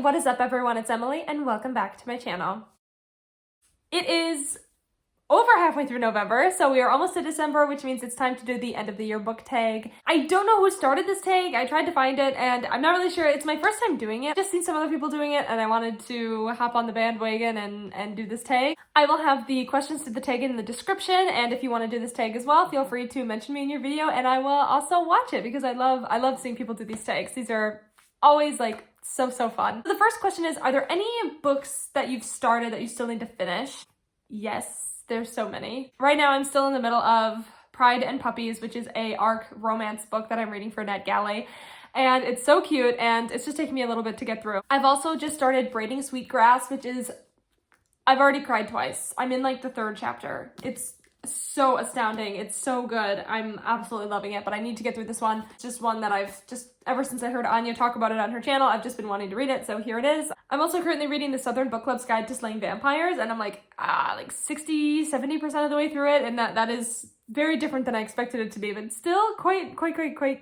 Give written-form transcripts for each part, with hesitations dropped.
what is up everyone? It's Emily and welcome back to my channel. It is over halfway through November, so we are almost to December, which means it's time to do the end of the year book tag. I don't know who started this tag. I tried to find it and I'm not really sure. It's my first time doing it. I've just seen some other people doing it and I wanted to hop on the bandwagon and do this tag. I will have the questions to the tag in the description, and if you want to do this tag as well, feel free to mention me in your video and I will also watch it because I love seeing people do these tags. These are always like so fun. The first question is, are there any books that you've started that you still need to finish? Yes, there's so many. Right now I'm still in the middle of Pride and Puppies, which is a ARC romance book that I'm reading for NetGalley. And it's so cute and it's just taking me a little bit to get through. I've also just started Braiding Sweetgrass, which is, I've already cried twice. I'm in like the third chapter. It's so astounding. It's so good. I'm absolutely loving it, but I need to get through this one. It's just one that I've just, ever since I heard Anya talk about it on her channel, I've just been wanting to read it, so here it is. I'm also currently reading the Southern Book Club's Guide to Slaying Vampires, and I'm like 60-70% of the way through it, and that is very different than I expected it to be, but still quite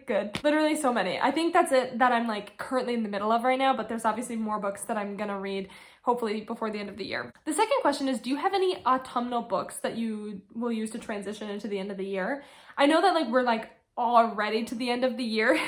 good. Literally so many. I think that's it that I'm like currently in the middle of right now, but there's obviously more books that I'm gonna read hopefully before the end of the year. The second question is, do you have any autumnal books that you will use to transition into the end of the year? I know that like we're like already to the end of the year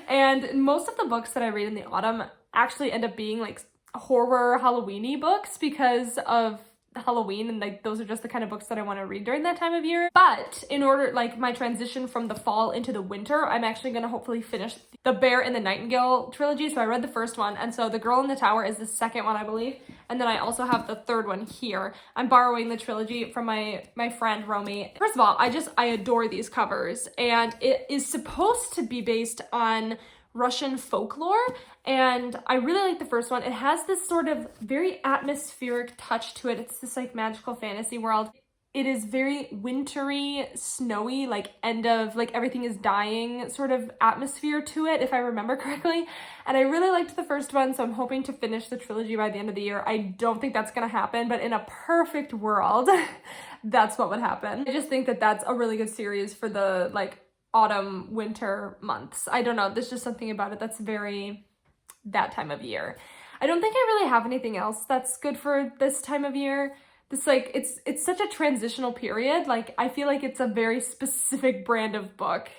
and most of the books that I read in the autumn actually end up being like horror Halloween-y books because of Halloween, and like those are just the kind of books that I want to read during that time of year. But in order, like my transition from the fall into the winter, I'm actually going to hopefully finish the Bear and the Nightingale trilogy. So I read the first one, and so The Girl in the Tower is the second one, I believe, and then I also have the third one here. I'm borrowing the trilogy from my friend Romy. First of all, I adore these covers, and it is supposed to be based on Russian folklore, and I really like the first one. It has this sort of very atmospheric touch to it. It's this like magical fantasy world. It is very wintry, snowy, like end of like everything is dying sort of atmosphere to it, if I remember correctly. And I really liked the first one, so I'm hoping to finish the trilogy by the end of the year. I don't think that's gonna happen, but in a perfect world, that's what would happen. I just think that that's a really good series for the like autumn winter months. I don't know, there's just something about it that's very that time of year. I don't think I really have anything else that's good for this time of year. This like it's such a transitional period. Like I feel like it's a very specific brand of book,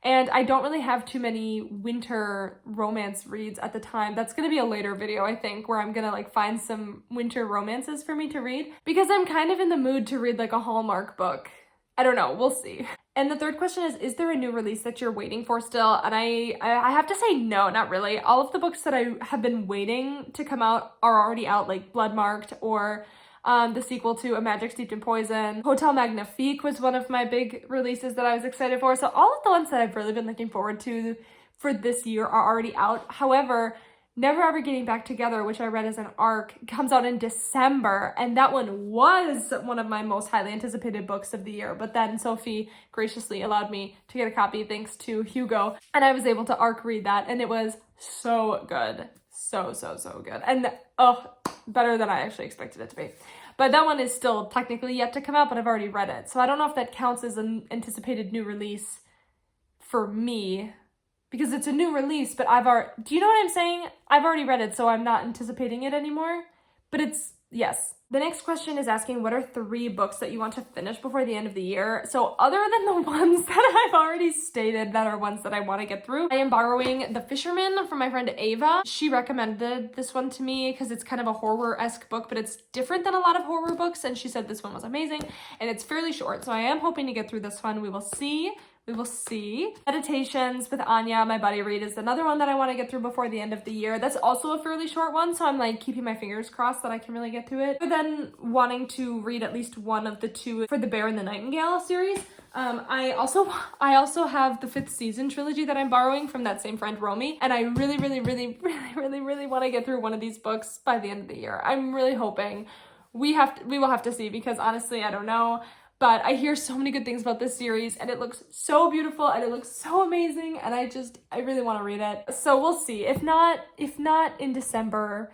and I don't really have too many winter romance reads at the time. That's gonna be a later video, I think, where I'm gonna like find some winter romances for me to read because I'm kind of in the mood to read like a Hallmark book. I don't know, we'll see. And the third question is there a new release that you're waiting for still? And I have to say no, not really. All of the books that I have been waiting to come out are already out, like Bloodmarked or the sequel to A Magic Steeped in Poison. Hotel Magnifique was one of my big releases that I was excited for. So all of the ones that I've really been looking forward to for this year are already out. However, Never Ever Getting Back Together, which I read as an ARC, comes out in December, and that one was one of my most highly anticipated books of the year, but then Sophie graciously allowed me to get a copy thanks to Hugo, and I was able to ARC read that, and it was so good. So good. And better than I actually expected it to be. But that one is still technically yet to come out, but I've already read it. So I don't know if that counts as an anticipated new release for me, because it's a new release, but do you know what I'm saying? I've already read it, so I'm not anticipating it anymore, but it's, yes. The next question is asking, what are 3 books that you want to finish before the end of the year? So other than the ones that I've already stated that are ones that I want to get through, I am borrowing The Fisherman from my friend Ava. She recommended this one to me because it's kind of a horror-esque book, but it's different than a lot of horror books, and she said this one was amazing, and it's fairly short, so I am hoping to get through this one. We will see. We will see. Meditations with Anya, my buddy read, is another one that I want to get through before the end of the year. That's also a fairly short one, so I'm like keeping my fingers crossed that I can really get through it. But then wanting to read at least one of the 2 for the Bear and the Nightingale series. I also have the 5th Season trilogy that I'm borrowing from that same friend Romy, and I really want to get through one of these books by the end of the year. I'm really hoping. We will have to see, because honestly, I don't know. But I hear so many good things about this series, and it looks so beautiful and it looks so amazing, and I really want to read it. So we'll see. If not in December,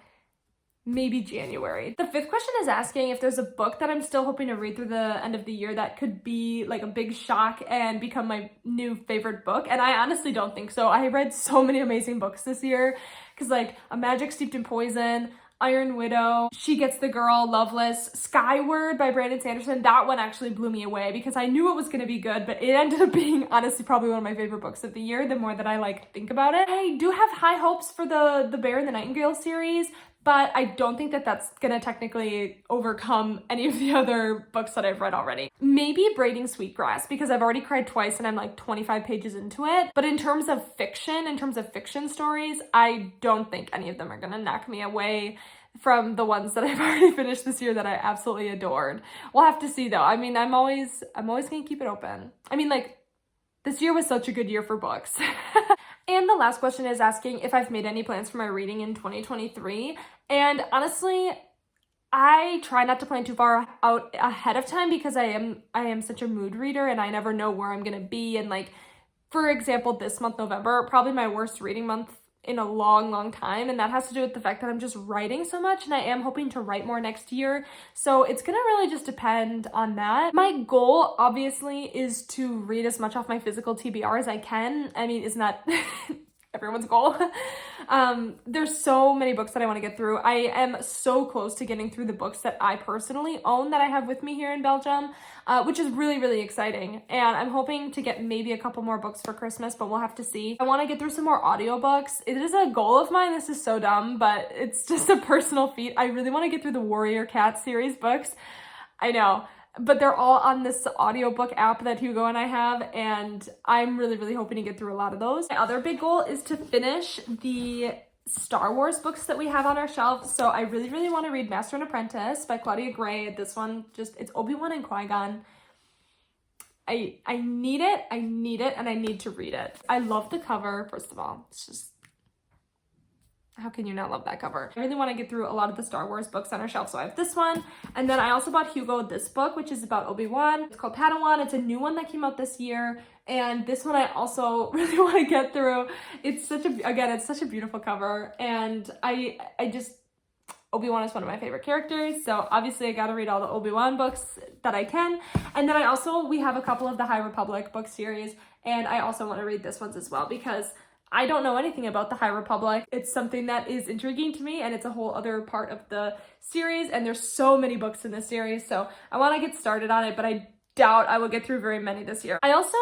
maybe January. The fifth question is asking if there's a book that I'm still hoping to read through the end of the year that could be like a big shock and become my new favorite book. And I honestly don't think so. I read so many amazing books this year because like A Magic Steeped in Poison, Iron Widow, She Gets the Girl, Loveless, Skyward by Brandon Sanderson. That one actually blew me away because I knew it was going to be good, but it ended up being honestly probably one of my favorite books of the year the more that I like think about it. I do have high hopes for the Bear and the Nightingale series, but I don't think that that's gonna technically overcome any of the other books that I've read already. Maybe Braiding Sweetgrass, because I've already cried twice and I'm like 25 pages into it. But in terms of fiction stories, I don't think any of them are gonna knock me away from the ones that I've already finished this year that I absolutely adored. We'll have to see though. I mean, I'm always gonna keep it open. I mean, like, this year was such a good year for books. And the last question is asking if I've made any plans for my reading in 2023. And honestly, I try not to plan too far out ahead of time because I am such a mood reader and I never know where I'm gonna be. And like, for example, this month, November, probably my worst reading month in a long time, and that has to do with the fact that I'm just writing so much, and I am hoping to write more next year, so it's gonna really just depend on that. My goal obviously is to read as much off my physical TBR as I can. I mean, isn't that everyone's goal? There's so many books that I want to get through. I am so close to getting through the books that I personally own that I have with me here in Belgium, which is really exciting. And I'm hoping to get maybe a couple more books for Christmas, but we'll have to see. I want to get through some more audiobooks. It is a goal of mine. This is so dumb, but it's just a personal feat. I really want to get through the Warrior Cat series books. I know, but they're all on this audiobook app that Hugo and I have, and I'm really hoping to get through a lot of those. My other big goal is to finish the Star Wars books that we have on our shelf. So I really want to read Master and Apprentice by Claudia Gray. This one it's Obi-Wan and Qui-Gon. I need it, and I need to read it. I love the cover, first of all. It's just, how can you not love that cover? I really want to get through a lot of the Star Wars books on our shelf, so I have this one. And then I also bought Hugo this book, which is about Obi-Wan. It's called Padawan. It's a new one that came out this year. And this one I also really want to get through. It's such a beautiful cover. And I just, Obi-Wan is one of my favorite characters. So obviously I got to read all the Obi-Wan books that I can. And then we have a couple of the High Republic book series. And I also want to read this ones as well because I don't know anything about the High Republic. It's something that is intriguing to me, and it's a whole other part of the series, and there's so many books in this series, so I want to get started on it, but I doubt I will get through very many this year. I also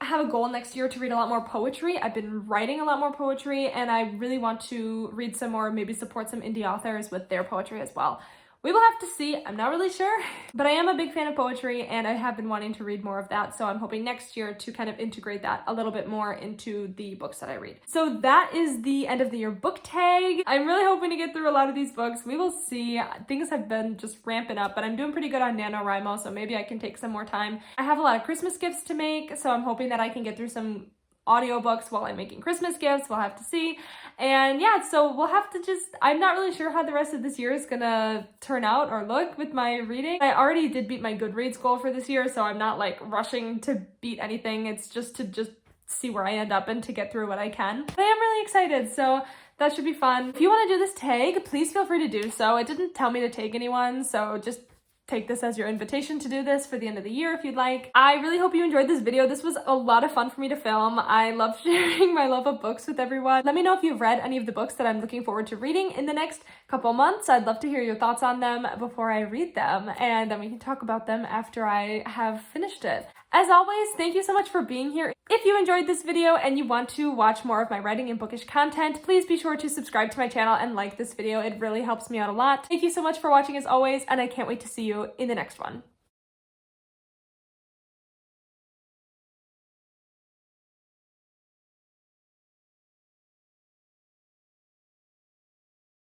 have a goal next year to read a lot more poetry. I've been writing a lot more poetry, and I really want to read some more, maybe support some indie authors with their poetry as well. We will have to see. I'm not really sure, but I am a big fan of poetry and I have been wanting to read more of that. So I'm hoping next year to kind of integrate that a little bit more into the books that I read. So that is the end of the year book tag. I'm really hoping to get through a lot of these books. We will see. Things have been just ramping up, but I'm doing pretty good on NaNoWriMo, so maybe I can take some more time. I have a lot of Christmas gifts to make, so I'm hoping that I can get through some audiobooks while I'm making Christmas gifts. We'll have to see. And yeah, so we'll have to I'm not really sure how the rest of this year is gonna turn out or look with my reading. I already did beat my Goodreads goal for this year, so I'm not like rushing to beat anything. It's just to see where I end up and to get through what I can. But I am really excited, so that should be fun. If you want to do this tag, please feel free to do so. It didn't tell me to tag anyone, so just take this as your invitation to do this for the end of the year if you'd like. I really hope you enjoyed this video. This was a lot of fun for me to film. I love sharing my love of books with everyone. Let me know if you've read any of the books that I'm looking forward to reading in the next couple months. I'd love to hear your thoughts on them before I read them, and then we can talk about them after I have finished it. As always, thank you so much for being here. If you enjoyed this video and you want to watch more of my writing and bookish content, please be sure to subscribe to my channel and like this video. It really helps me out a lot. Thank you so much for watching as always, and I can't wait to see you in the next one.